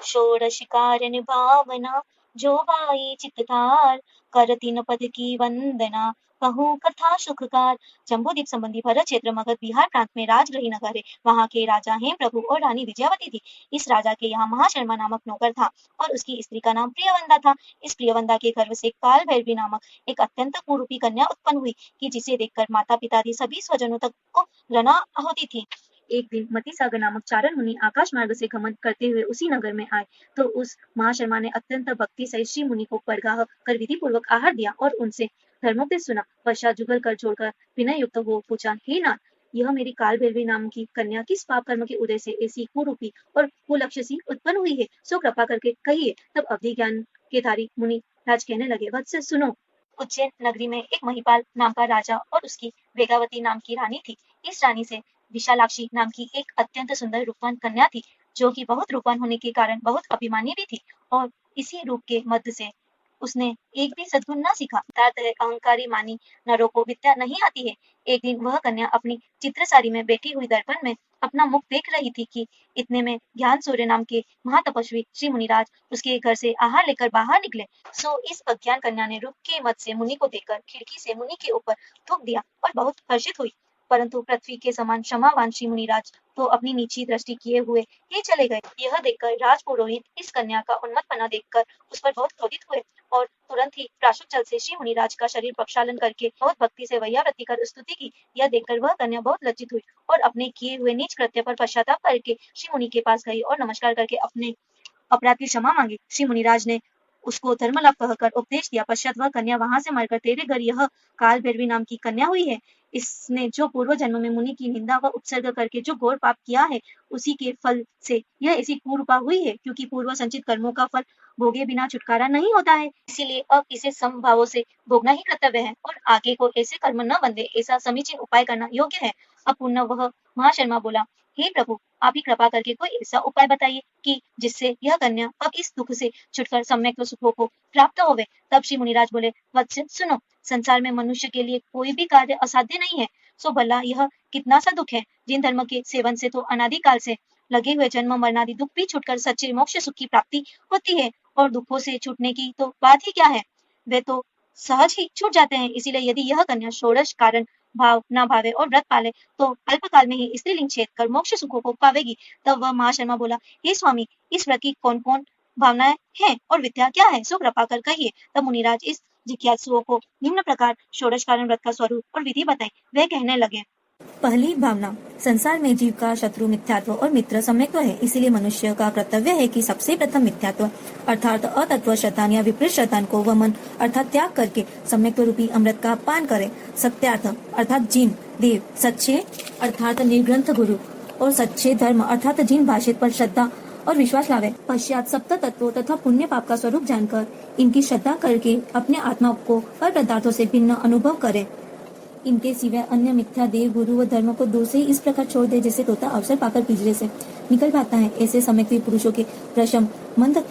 षोडशिकार निभावना, जो गाये चित्तकार, कर तीन पद की वंदना, कहूँ कथा सुखकार। जम्बूद्वीप संबंधी भरत क्षेत्र मगध बिहार प्रांत में राजगृही नगर है। वहाँ के राजा हेम प्रभु और रानी विजयावती थी। इस राजा के यहाँ महाशर्मा नामक नौकर था और उसकी स्त्री का नाम प्रियवंदा था। इस प्रियवंदा के गर्भ से काल भैरवी नामक एक अत्यंत कुरूपी कन्या उत्पन्न हुई कि जिसे देखकर माता पिता आदि सभी स्वजनों तक को रना होती थी। एक दिन मतिसागर नामक चारण मुनि आकाश मार्ग से गमन करते हुए उसी नगर में आए तो उस महाशर्मा ने अत्यंत भक्ति सहित श्री मुनि को परगाह कर विधि पूर्वक आहार दिया और उनसे धर्मोपदेश सुना। पश्चात जुगल कर जोड़कर विनय युक्त हो पूछा, हे नाथ, यह मेरी काल भैरवी नाम की कन्या किस पाप कर्म के उदय से ऐसी कुरूपी और कुलक्षसी उत्पन्न हुई है, सो कृपा करके कहिए। तब अवधि ज्ञान के धारी मुनि राज कहने लगे, वत्स सुनो। उज्जैन नगरी में एक महिपाल नाम का राजा और उसकी वेगावती नाम की रानी थी। इस रानी से विशालाक्षी नाम की एक अत्यंत सुंदर रूपवान कन्या थी, जो कि बहुत रूपवान होने के कारण बहुत अभिमानी भी थी और इसी रूप के मध्य से उसने एक भी सद्गुण न सीखा। अर्थात है अहंकारी मानी नरों को विद्या नहीं आती है। एक दिन वह कन्या अपनी चित्रसारी में बैठी हुई दर्पण में अपना मुख देख रही थी कि इतने में ज्ञान सूर्य नाम के महातपस्वी श्री मुनिराज उसके घर से आहार लेकर बाहर निकले। सो इस अज्ञान कन्या ने रूप के मत से मुनि को देखकर खिड़की से मुनि के ऊपर थूक दिया और बहुत हर्षित हुई। परंतु पृथ्वी के समान क्षमावान श्री मुनिराज तो अपनी नीची दृष्टि किए हुए ही चले गए। यह देखकर राजपुरोहित इस कन्या का उन्मत्तपना देखकर उस पर बहुत क्रोधित हुए और तुरंत ही प्राशुक जल से श्री मुनिराज का शरीर प्रक्षालन करके बहुत भक्ति से वैयावृत्ति कर स्तुति की। यह देखकर वह कन्या बहुत लज्जित हुई और अपने किए हुए नीच कृत्य पर पश्चाताप करके श्री मुनि के पास गई और नमस्कार करके अपने अपराध की क्षमा मांगी। श्री मुनिराज ने उसको धर्मलाभ कहकर उपदेश दिया। पश्चात वह कन्या वहां से मरकर तेरे घर यह काल भैरवी नाम की कन्या हुई है। इसने जो पूर्व जन्म में मुनि की निंदा व उपसर्ग करके जो घोर पाप किया है, उसी के फल से यह ऐसी कुरूपा हुई है, क्योंकि पूर्व संचित कर्मों का फल भोगे बिना छुटकारा नहीं होता है। इसीलिए अब इसे समभावों से भोगना ही कर्तव्य है और आगे को ऐसे कर्म न बंधे, ऐसा समीचीन उपाय करना योग्य है। अब पुनः वह महाशर्मा बोला, हे प्रभु, आप ही कृपा करके कोई ऐसा उपाय बताइए कि जिससे यह कन्या अब इस दुख से छुटकर सम्यक सुखों को प्राप्त होवे। तब श्री मुनिराज बोले, वत्स सुनो, संसार में मनुष्य के लिए कोई भी कार्य असाध्य नहीं है। सो भला यह कितना सा दुख है। जिन धर्म के सेवन से तो अनादिकाल से लगे हुए जन्म मरणादि दुख भी छूटकर सच्चे मोक्ष सुख की प्राप्ति होती है, और दुखों से छूटने की तो बात ही क्या है, वे तो सहज ही छूट जाते हैं। इसीलिए यदि यह कन्या षोडश कारण भाव न भावे और व्रत पाले तो अल्पकाल में ही स्त्रीलिंग छेद कर मोक्ष सुखों को पावेगी। तब वह महाशर्मा बोला, हे स्वामी, इस व्रत की कौन कौन भावनाएं हैं और विद्या क्या है, सो कृपा कर कहिए। तब मुनिराज इस जिज्ञासुओं को निम्न प्रकार षोडश कारण व्रत का स्वरूप और विधि बताई। वे कहने लगे, पहली भावना, संसार में जीव का शत्रु मिथ्यात्व और मित्र सम्यक्त्व है। इसीलिए मनुष्य का कर्तव्य है कि सबसे प्रथम मिथ्यात्व अर्थात अतत्व शैतान या विपरीत शैतान को वमन अर्थात त्याग करके सम्यक्त्व रूपी अमृत का पान करे। सत्यार्थ अर्थात जिन देव, सच्चे अर्थात निर्ग्रंथ गुरु और सच्चे धर्म अर्थात जिन भाषित पर श्रद्धा और विश्वास लावे। पश्चात सप्त तत्वों तथा पुण्य पाप का स्वरूप जानकर इनकी श्रद्धा करके अपने आत्मा को पर पदार्थों से भिन्न अनुभव करे। इनके सिवाय अन्य मिथ्या देव, गुरु व धर्म को दूर से इस प्रकार छोड़ दे जैसे तोता अवसर पाकर पिंजरे से निकल भागता है। ऐसे सम्यक्ति पुरुषों के प्रशम मंद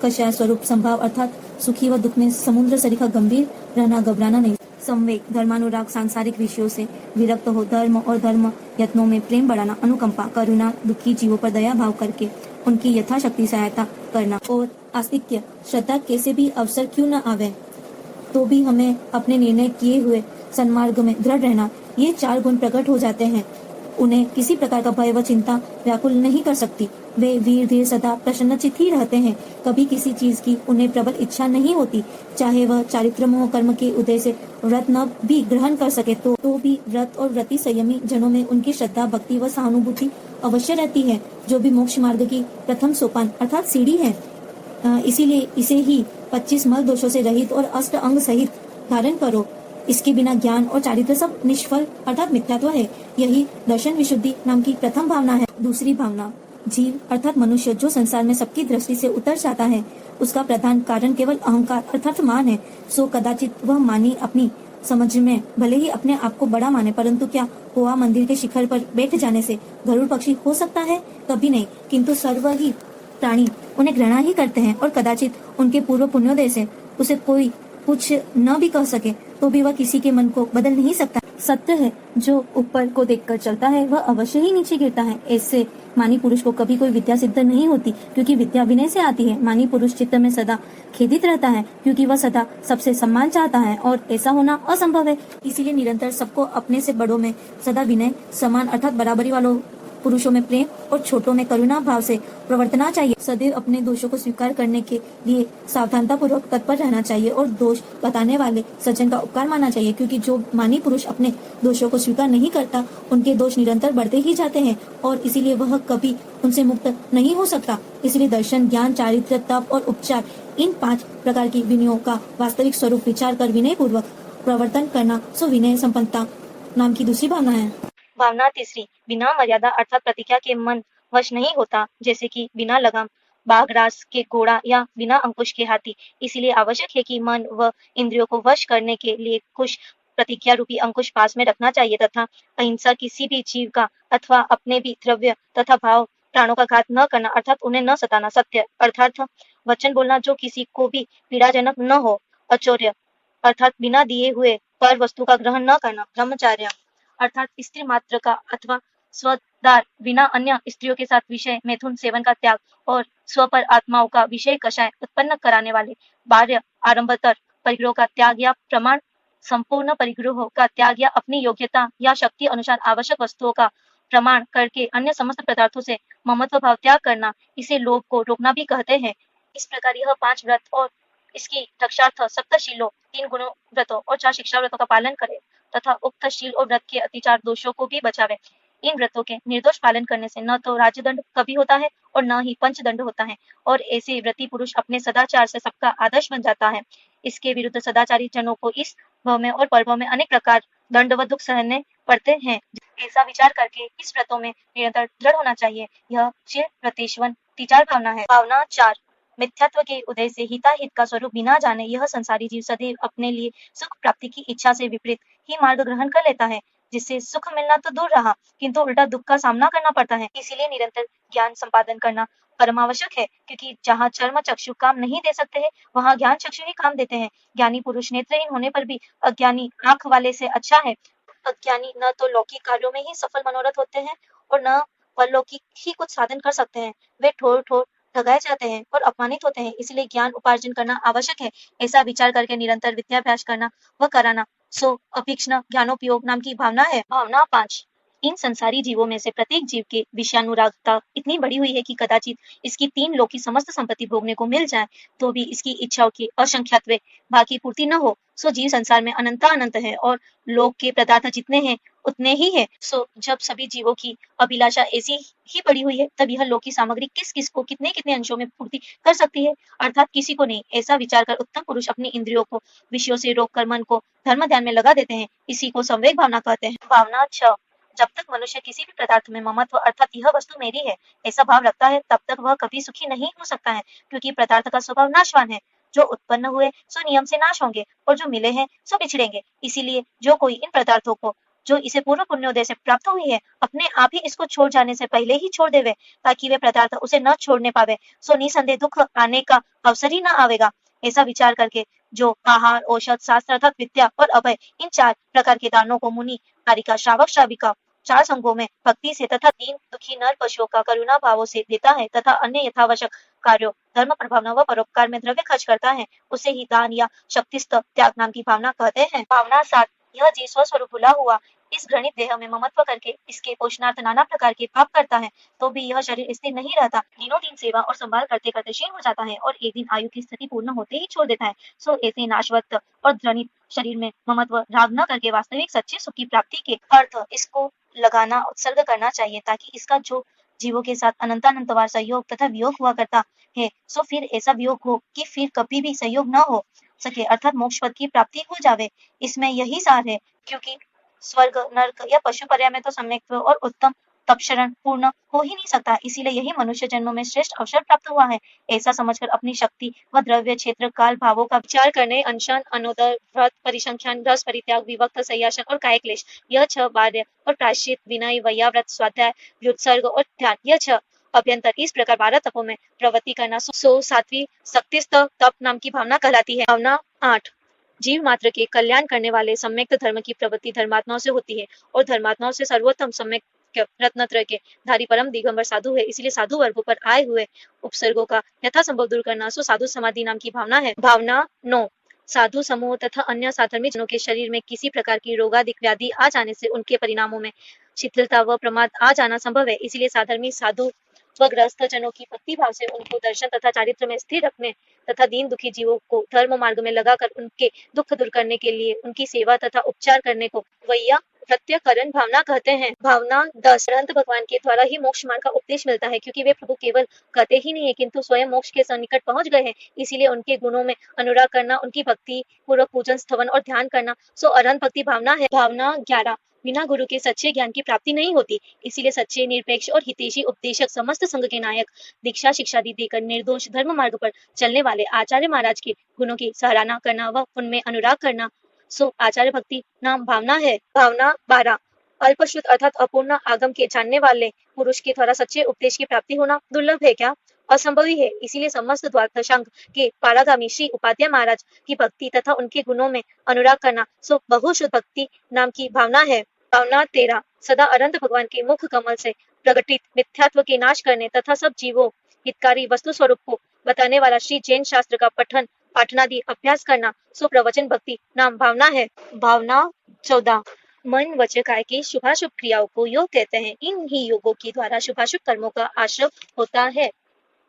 कषाय स्वरूप संभाव अर्थात सुखी व दुख में समुद्र सरीखा गंभीर रहना, घबराना नहीं। संवेग, धर्मानुराग, सांसारिक विषयों से विरक्त हो धर्म और धर्म यत्नों में प्रेम बढ़ाना, अनुकंपा, करुणा, दुखी जीवों पर दया भाव करके उनकी यथाशक्ति सहायता करना और आस्तिक्य, श्रद्धा कैसे भी अवसर क्यों न आवे तो भी हमें अपने निर्णय किए हुए सन्मार्ग में दृढ़ रहना, ये 4 गुण प्रकट हो जाते हैं। उन्हें किसी प्रकार का भय व चिंता व्याकुल नहीं कर सकती। वे वीर धीर सदा प्रसन्नचित्त ही रहते हैं। कभी किसी चीज की उन्हें प्रबल इच्छा नहीं होती। चाहे वह चारित्र मोह कर्म के उदय से व्रत न भी ग्रहण कर सके तो भी व्रत और व्रती संयमी जनों में उनकी श्रद्धा, भक्ति व सहानुभूति अवश्य रहती है, जो भी मोक्ष मार्ग की प्रथम सोपान अर्थात सीढ़ी है। इसीलिए इसे ही 25 मल दोषों से रहित और अष्ट अंग सहित धारण करो। इसके बिना ज्ञान और चारित्र सब निष्फल अर्थात मिथ्यात्व है। यही दर्शन विशुद्धि नाम की प्रथम भावना है। दूसरी भावना, जीव अर्थात मनुष्य जो संसार में सबकी दृष्टि से उतर जाता है, उसका प्रधान कारण केवल अहंकार अर्थात मान है। सो कदाचित वह मानी अपनी समझ में भले ही अपने आप को बड़ा माने, परंतु क्या गोवा मंदिर के शिखर पर बैठ जाने से गरुड़ पक्षी हो सकता है? कभी नहीं। किंतु सर्व ही प्राणी उन्हें घृणा ही करते हैं और कदाचित उनके पूर्व पुण्योदय से उसे कोई कुछ न भी कह सके तो भी वह किसी के मन को बदल नहीं सकता। सत्य है, जो ऊपर को देखकर चलता है वह अवश्य ही नीचे गिरता है। ऐसे मानी पुरुष को कभी कोई विद्या सिद्ध नहीं होती, क्योंकि विद्या विनय से आती है। मानी पुरुष चित्त में सदा खेदित रहता है, क्योंकि वह सदा सबसे सम्मान चाहता है और ऐसा होना असंभव है। इसीलिए निरंतर सबको अपने से बड़ों में सदा विनय, समान अर्थात बराबरी वालों पुरुषों में प्रेम और छोटों में करुणा भाव से प्रवर्तना चाहिए। सदैव अपने दोषों को स्वीकार करने के लिए सावधानता पूर्वक तत्पर रहना चाहिए और दोष बताने वाले सज्जन का उपकार मानना चाहिए, क्योंकि जो मानी पुरुष अपने दोषों को स्वीकार नहीं करता, उनके दोष निरंतर बढ़ते ही जाते हैं और इसीलिए वह कभी उनसे मुक्त नहीं हो सकता। इसलिए दर्शन, ज्ञान, चारित्र्य, तप और उपचार, इन 5 प्रकार की विनयों का वास्तविक स्वरूप विचार कर विनय पूर्वक प्रवर्तन करना विनय संपन्नता नाम की दूसरी भावना है। भावना तीसरी, बिना मर्यादा अर्थात प्रतिज्ञा के मन वश नहीं होता, जैसे कि बिना लगाम बाघ रास के घोड़ा या बिना अंकुश के हाथी। इसीलिए आवश्यक है कि मन व इंद्रियों को वश करने के लिए कुछ प्रतिज्ञा रूपी अंकुश पास में रखना चाहिए तथा अहिंसा, किसी भी जीव का अथवा अपने भी द्रव्य तथा भाव प्राणों का घात न करना अर्थात उन्हें न सताना, सत्य अर्थात वचन बोलना जो किसी को भी पीड़ाजनक न हो, अचौर्य अर्थात बिना दिए हुए पर वस्तु का ग्रहण न करना, ब्रह्मचार्य अर्थात स्त्री मात्र का अथवा स्वदार बिना अन्य स्त्रियों के साथ विषय मैथुन सेवन का त्याग और स्व पर आत्माओं का विषय कषाय उत्पन्न कराने वाले बाह्य आरंभतर परिग्रहों का त्याग या प्रमाण संपूर्ण परिग्रहों का त्याग या अपनी योग्यता या शक्ति अनुसार आवश्यक वस्तुओं का प्रमाण करके अन्य समस्त पदार्थों से ममत्व भाव त्याग करना, इसे लोभ को रोकना भी कहते हैं। इस प्रकार यह 5 व्रत और इसकी रक्षार्थ सप्तशीलों, 3 गुणों व्रतों और 4 शिक्षा व्रतों का पालन करे तथा उक्त शील और व्रत के अतिचार दोषों को भी बचावे। इन व्रतों के निर्दोष पालन करने से न तो राज्यदंड कभी होता है और न ही पंचदंड होता है और ऐसे व्रती पुरुष अपने सदाचार से सबका आदर्श बन जाता है। इसके विरुद्ध सदाचारी जनों को इस भव में और परभव में अनेक प्रकार दंड व दुख सहने पड़ते हैं। ऐसा विचार करके इस व्रतों में निरंतर दृढ़ होना चाहिए। यह चिर व्रतेश्वन तीचार भावना है। भावना 4, मिथ्यात्व के उदय से हिताहित का स्वरूप बिना जाने यह संसारी जीव सदैव अपने लिए सुख प्राप्ति की इच्छा से विपरीत ही मार्ग ग्रहण कर लेता है, जिससे सुख मिलना तो दूर रहा किंतु उल्टा दुख का सामना करना पड़ता है। इसीलिए निरंतर ज्ञान संपादन करना परमावश्यक है, क्योंकि जहाँ चर्म चक्षु काम नहीं दे सकते हैं, वहाँ ज्ञान चक्षु ही काम देते हैं। ज्ञानी पुरुष नेत्रहीन होने पर भी अज्ञानी आंख वाले से अच्छा है। अज्ञानी न तो लौकिक कार्यों में ही सफल मनोरथ होते हैं और न परलौकिक ही कुछ साधन कर सकते हैं। वे ठोर ठोर ठगाए जाते हैं और अपमानित होते हैं। इसलिए ज्ञान उपार्जन करना आवश्यक है। ऐसा विचार करके निरंतर विद्याभ्यास करना व कराना सो अभीक्ष्ण ज्ञानोपयोग नाम की भावना है। भावना 5, इन संसारी जीवों में से प्रत्येक जीव के विषयानुरागता इतनी बढ़ी हुई है कि कदाचित इसकी 3 लोक की समस्त संपत्ति भोगने को मिल जाए तो भी इसकी इच्छाओं की असंख्यात्वे बाकी पूर्ति न हो। सो जीव संसार में अनंत है और लोक के पदार्थ जितने हैं उतने ही है। सो जब सभी जीवों की अभिलाषा ऐसी ही बढ़ी हुई है, तब यह लोक की सामग्री किस किस को कितने कितने अंशों में पूर्ति कर सकती है, अर्थात किसी को नहीं। ऐसा विचार कर उत्तम पुरुष अपनी इंद्रियों को विषयों से रोककर मन को धर्म ध्यान में लगा देते हैं। इसी को संवेग भावना कहते हैं। भावना 6, जब तक मनुष्य किसी भी पदार्थ में ममत्व अर्थात यह वस्तु मेरी है ऐसा भाव रखता है, तब तक वह कभी सुखी नहीं हो सकता है, क्योंकि पदार्थ का स्वभाव नाशवान है। जो उत्पन्न हुए सो नियम से नाश होंगे और जो मिले हैं सो बिछड़ेंगे। इसीलिए जो कोई इन पदार्थों को जो इसे पूर्व पुण्योदय से प्राप्त हुई है अपने आप ही इसको छोड़ जाने से पहले ही छोड़ देवे, ताकि वे पदार्थ उसे न छोड़ने पावे, सो निसंदेह दुख आने का अवसर ही न आवेगा। ऐसा विचार करके जो आहार, औषध, शास्त्र अर्थात विद्या और अभय, इन 4 प्रकार के दानों को मुनि, कारिका, श्रावक, श्राविका 4 संघों में भक्ति से तथा दीन दुखी नर पशुओं का करुणा भावों से देता है तथा अन्य यथावश्यक कार्यों, धर्म प्रभावना व परोपकार में द्रव्य खर्च करता है, उसे ही दान या शक्तिस्थ त्याग नाम की भावना कहते हैं। भावना 7, यह जीव स्वस्वरूप भुला हुआ इस घृणित देह में ममत्व करके इसके पोषणार्थ नाना प्रकार के पाप करता है, तो भी यह शरीर स्थिर नहीं रहता, दिनों दिन सेवा और संभाल करते करते क्षीण हो जाता है और एक दिन आयु की स्थिति पूर्ण होते ही छोड़ देता है। सो ऐसे नाशवत और घृणित शरीर में ममत्व राग न करके वास्तविक सच्चे सुख की प्राप्ति के अर्थ इसको लगाना, उत्सर्ग करना चाहिए, ताकि इसका जो जीवों के साथ अनंतानंतवार सहयोग तथा वियोग हुआ करता है, सो फिर ऐसा वियोग हो कि फिर कभी भी सहयोग न हो सके, अर्थात मोक्ष पद की प्राप्ति हो जावे। इसमें यही सार है, क्योंकि स्वर्ग, नर्क या पशु पर्याय में तो सम्यक्त्व और उत्तम तपशरण पूर्ण हो ही नहीं सकता। इसीलिए यही मनुष्य जन्म में श्रेष्ठ अवसर प्राप्त हुआ है। ऐसा समझकर अपनी शक्ति व द्रव्य, क्षेत्र, काल, भावों का विचार करने अनशन, अनोदर, व्रत, परिसंख्यान, रस परित्याग, विभक्त, संयासन और कायक्लेश, यह 6 बार्य और प्रायश्चित, विनय, वैयाव्रत, स्वाध्याय, व्युत्सर्ग और ध्यान, यह 6 अभ्यंतर, इस प्रकार 12 तपों में प्रवृत्ति करना सो 7वीं शक्तिस्थ तप नाम की भावना कहलाती है। भावना 8, जीव मात्र के कल्याण करने वाले सम्यक्त धर्म की प्रवृत्ति धर्मात्माओं से होती है और धर्मात्माओं से सर्वोत्तम सम्यक रत्नत्रय के धारी परम दिगंबर साधु है। इसलिए साधु वर्गों पर आए हुए उपसर्गों का यथासंभव दूर करना सो साधु समाधि नाम की भावना है। भावना 9 साधु समूह तथा अन्य साधर्मी जनों के शरीर में किसी प्रकार की रोगादिक व्याधि आ जाने से उनके परिणामों में शिथिलता व प्रमाद आ जाना संभव है। इसलिए साधर्मी साधु व ग्रस्त जनों की भक्ति भाव से उनको दर्शन तथा चारित्र में स्थिर रखने तथा दीन दुखी जीवों को धर्म मार्ग में लगाकर उनके दुख दूर करने के लिए उनकी सेवा तथा उपचार करने को वैया प्रत्यकरण भावना कहते हैं। भावना 10 अनंत भगवान के द्वारा ही मोक्ष मार्ग का उपदेश मिलता है, क्योंकि वे प्रभु केवल कहते ही नहीं है किंतु स्वयं मोक्ष के सन्निकट पहुंच गए हैं। इसीलिए उनके गुणों में अनुराग करना, उनकी भक्ति पूर्वक पूजन स्थवन और ध्यान करना सो अनंत भक्ति भावना है। भावना 11 बिना गुरु के सच्चे ज्ञान की प्राप्ति नहीं होती। इसीलिए सच्चे निरपेक्ष और हितैषी उपदेशक समस्त संघ के नायक दीक्षा शिक्षा दी देकर निर्दोष धर्म मार्ग पर चलने वाले आचार्य महाराज के गुणों की सराहना करना व उनमें अनुराग करना सो आचार्य भक्ति नाम भावना है। भावना 12 अल्पश्रुत अर्थात अपूर्ण आगम के जानने वाले पुरुष के द्वारा सच्चे उपदेश की प्राप्ति होना दुर्लभ है क्या? असंभव ही है। इसीलिए समस्त द्वादशांग के पारागामी श्री उपाध्याय महाराज की भक्ति तथा उनके गुणों में अनुराग करना सो बहुश्रुत भक्ति नाम की भावना है। भावना 13 सदा अनंत भगवान के मुख कमल से प्रकटित मिथ्यात्व के नाश करने तथा सब जीवों हितकारी वस्तु स्वरूप को बताने वाला श्री जैन शास्त्र का पठन पाठनादि अभ्यास करना सो प्रवचन भक्ति नाम भावना है। भावना 14 मन वचन काय की शुभाशुभ क्रियाओं को योग कहते हैं। इन ही योगों के द्वारा शुभाशुभ कर्मों का आश्रय होता है।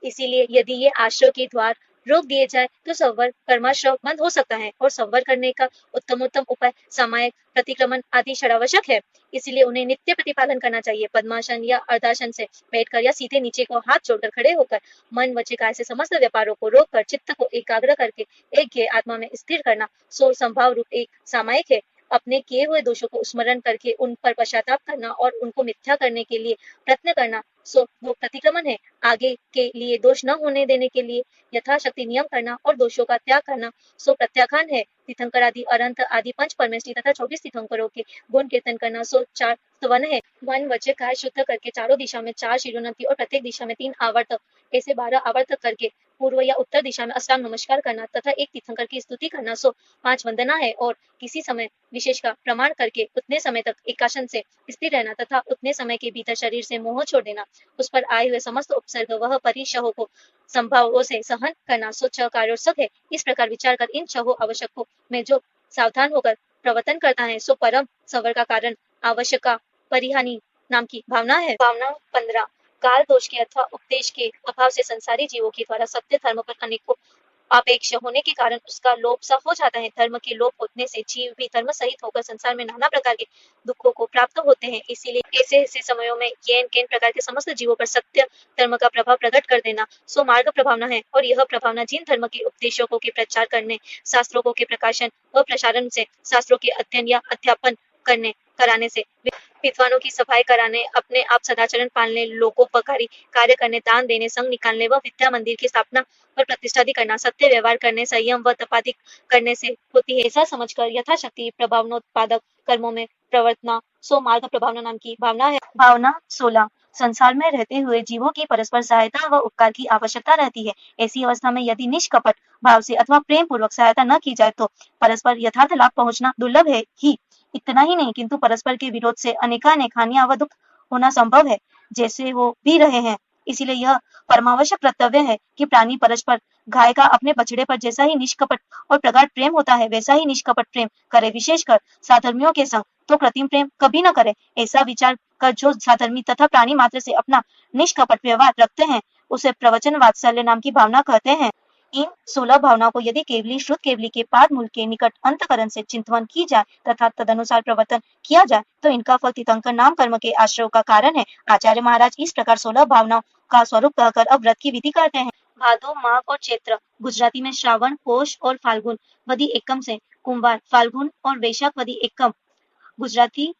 इसीलिए यदि ये आश्रय के द्वार रोक दिए जाए तो संवर कर्माश्रय बंद हो सकता है और संवर करने का उत्तमोत्तम उपाय सामायिक प्रतिक्रमण आदि षडावश्यक है। इसलिए उन्हें नित्य प्रतिपालन करना चाहिए। पद्मासन या अर्धासन से बैठकर या सीधे नीचे को हाथ जोड़कर खड़े होकर मन वचन काय से समस्त व्यापारों को रोककर चित्त को एकाग्र करके एक ज्ञेय आत्मा में स्थिर करना सो संभाव रूप एक सामायिक है। अपने किए हुए दोषों को स्मरण करके उन पर पश्चाताप करना और उनको मिथ्या करने के लिए प्रयत्न करना सो वो प्रतिक्रमण है। आगे के लिए दोष न होने देने के लिए यथाशक्ति नियम करना और दोषों का त्याग करना सो प्रत्याख्यान है। तीर्थंकर आदि अनंत आदि पंच परमेष्टि तथा 24 तीर्थंकरों के गुण कीर्तन करना सो 4 स्तवन है। मन वचन काय शुद्ध करके चारों दिशा में 4 शिरोन्नति और प्रत्येक दिशा में 3 आवर्तक ऐसे 12 आवर्तक करके पूर्व या उत्तर दिशा में अष्टांग नमस्कार करना तथा एक तीर्थंकर की स्तुति करना सो 5 वंदना है। और किसी समय विशेष का प्रमाण करके उतने समय तक एकासन से स्थिर रहना तथा उतने समय के भीतर शरीर से मोह छोड़ देना, उस पर आए हुए समस्त उपसर्ग वह परिशहों को संभावों से सहन करना सो 6 कार्योत्सक है। इस प्रकार विचार कर इन 6 आवश्यकों में जो सावधान होकर प्रवर्तन करता है सो परम संवर का कारण आवश्यका परिहानी नाम की भावना है। भावना 15 काल दोष के अथवा उपदेश के अभाव से संसारी जीवों के द्वारा सत्य धर्म पर अनेकों अपेक्ष होने के कारण उसका लोभ सा हो जाता है। धर्म के लोभ होने से जीव भी धर्म सहित होकर संसार में नाना प्रकार के दुखों को प्राप्त होते हैं। इसीलिए ऐसे ऐसे समयों में येन केन प्रकार के समस्त जीवों पर सत्य धर्म का प्रभाव प्रकट कर देना सो मार्ग प्रभावना है। और यह प्रभावना जिन धर्म के उपदेशों के प्रचार करने, शास्त्रों के प्रकाशन व प्रसारण से, शास्त्रों के अध्ययन या अध्यापन करने कराने से, विद्वानों की सफाई कराने, अपने आप सदाचरण पालने, लोकोपकारी कार्य करने, दान देने, संग निकालने व विद्या मंदिर की स्थापना और प्रतिष्ठादि करना, सत्य व्यवहार करने, संयम व तपादि करने से होती है। ऐसा समझकर यथाशक्ति प्रभावनोत्पादक कर्मों में प्रवर्तना सो मार्ग प्रभावना नाम की भावना है। भावना 16 संसार में रहते हुए जीवों की परस्पर सहायता व उपकार की आवश्यकता रहती है। ऐसी अवस्था में यदि निष्कपट भाव से अथवा प्रेम पूर्वक सहायता न की जाए तो परस्पर यथार्थ लाभ पहुंचना दुर्लभ है ही। इतना ही नहीं किंतु परस्पर के विरोध से अनेकानेक हानियां व दुख होना संभव है, जैसे वो भी रहे हैं। इसीलिए यह परमावश्यक कर्तव्य है कि प्राणी परस्पर गाय का अपने बछड़े पर जैसा ही निष्कपट और प्रगाढ़ प्रेम होता है वैसा ही निष्कपट प्रेम करे। विशेषकर साधर्मियों के संग तो कृत्रिम प्रेम कभी न करे। ऐसा विचार कर जो साधर्मी तथा प्राणी मात्र से अपना निष्कपट व्यवहार रखते हैं उसे प्रवचन वात्सल्य नाम की भावना कहते हैं। इन 16 भावनाओं को यदि केवली श्रुत केवली के पाद मूल के निकट अंतकरण से चिंतन की जाए तथा तदनुसार प्रवर्तन किया जाए तो इनका फल तीर्थंकर नाम कर्म के आश्रय का कारण है। आचार्य महाराज इस प्रकार 16 भावनाओं का स्वरूप कहकर अब व्रत की विधि करते हैं। भादो, माघ और चैत्र गुजराती में श्रावण, पौष और फाल्गुन वदी एकम से, कुंभार, फाल्गुन और वैशाख वदी एकम गुजराती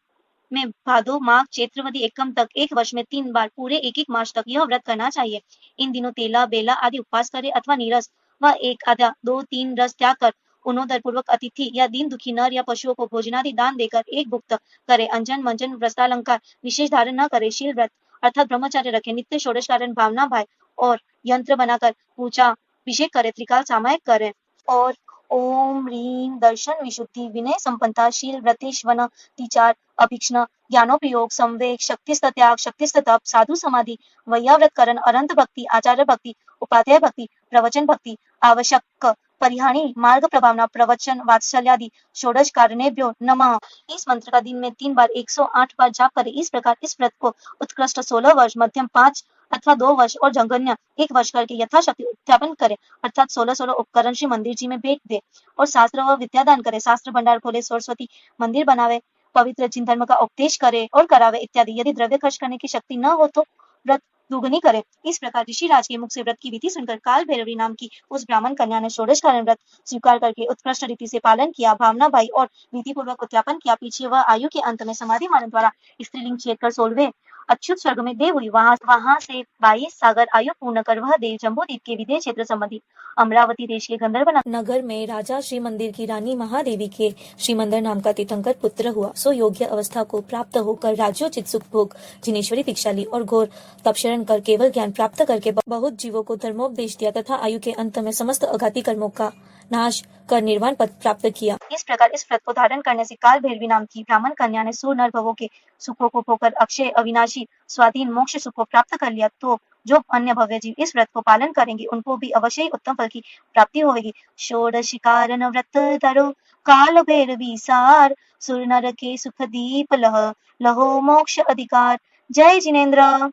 में भादो, माघ, चैत्र वदी एकम तक एक वर्ष में 3 बार पूरे एक मास तक यह व्रत करना चाहिए। इन दिनों तेला बेला आदि उपवास करे अथवा नीरस व एक आधा 2-3 रस त्याग कर उन्होंने पूर्वक अतिथि या दीन दुखी नर या पशुओं को भोजनादि दान देकर एक भुक्त करे। अंजन मंजन वस्त्रालंकार विशेष धारण न करे। शील व्रत अर्थात ब्रह्मचार्य रखे। नित्य षोडश कारण भावना भाई और यंत्र बनाकर पूजा अभिषेक करे। त्रिकाल सामायिक करे और ओम ह्रीं दर्शन विशुद्धि विनय संपन्नता शील व्रतेश्वन तिचार अभीक्ष्ण ज्ञानोपयोग संवेग शक्तिस्त त्याग शक्तिस्त तप साधु समाधि वैयाव्रत करण अनंत भक्ति आचार्य भक्ति उपाध्याय भक्ति प्रवचन भक्ति आवश्यक परिहानी मार्ग प्रभावना प्रवचन वात्सल्यादि षोडश कारणेभ्यो नमः। इस मंत्र का दिन में 3 बार 108 बार जाप करें। इस प्रकार इस व्रत को उत्कृष्ट 16 वर्ष, मध्यम 5 अथवा 2 वर्ष और जघन्य 1 वर्ष करके यथाशक्ति उद्यापन करें, अर्थात 16 उपकरण श्री मंदिर जी में भेंट दे और शास्त्र व विद्यादान करे, शास्त्र भंडार खोले, सरस्वती मंदिर बनावे, पवित्र जिन धर्म का उपदेश करे और करावे इत्यादि। यदि द्रव्य खर्च करने की शक्ति न हो तो व्रत दुगनी करे। इस प्रकार ऋषि राज के मुख से व्रत की विधि सुनकर काल भैरवी नाम की उस ब्राह्मण कन्या ने षोडश कारण व्रत स्वीकार करके उत्कृष्ट रीति से पालन किया, भावना भाई और विधि पूर्वक उद्यापन किया। पीछे वह आयु के अंत में समाधि मारण द्वारा स्त्रीलिंग छेद कर 16वें अच्युत स्वर्ग में देव हुई। वहां से 22 सागर आयु पूर्ण कर वह देव जम्बूद्वीप के विदेह क्षेत्र संबंधी अमरावती देश के गंधर्व नगर में राजा श्री मंदिर की रानी महादेवी के श्रीमंदर नाम का तीर्थंकर पुत्र हुआ। सो योग्य अवस्था को प्राप्त होकर राज्योचित सुख भोग जिनेश्वरी दीक्षाली और घोर तपशरण कर केवल ज्ञान प्राप्त करके बहुत जीवों को धर्मोपदेश दिया तथा आयु के अंत में समस्त अघाती कर्मों का नाश कर निर्वाण पद प्राप्त किया। इस प्रकार इस व्रत को धारण करने से काल भैरवी नाम की ब्राह्मण कन्या ने सुर नर भवों के सुखों को भोकर अक्षय अविनाशी स्वाधीन मोक्ष सुख को प्राप्त कर लिया। तो जो अन्य भव्य जीव इस व्रत को पालन करेंगे उनको भी अवश्य ही उत्तम फल की प्राप्ति होगी। षोडश कारण व्रत धरो काल भैरवी सार, सुर नर के सुख दीप लहो मोक्ष अधिकार। जय जिनेन्द्र।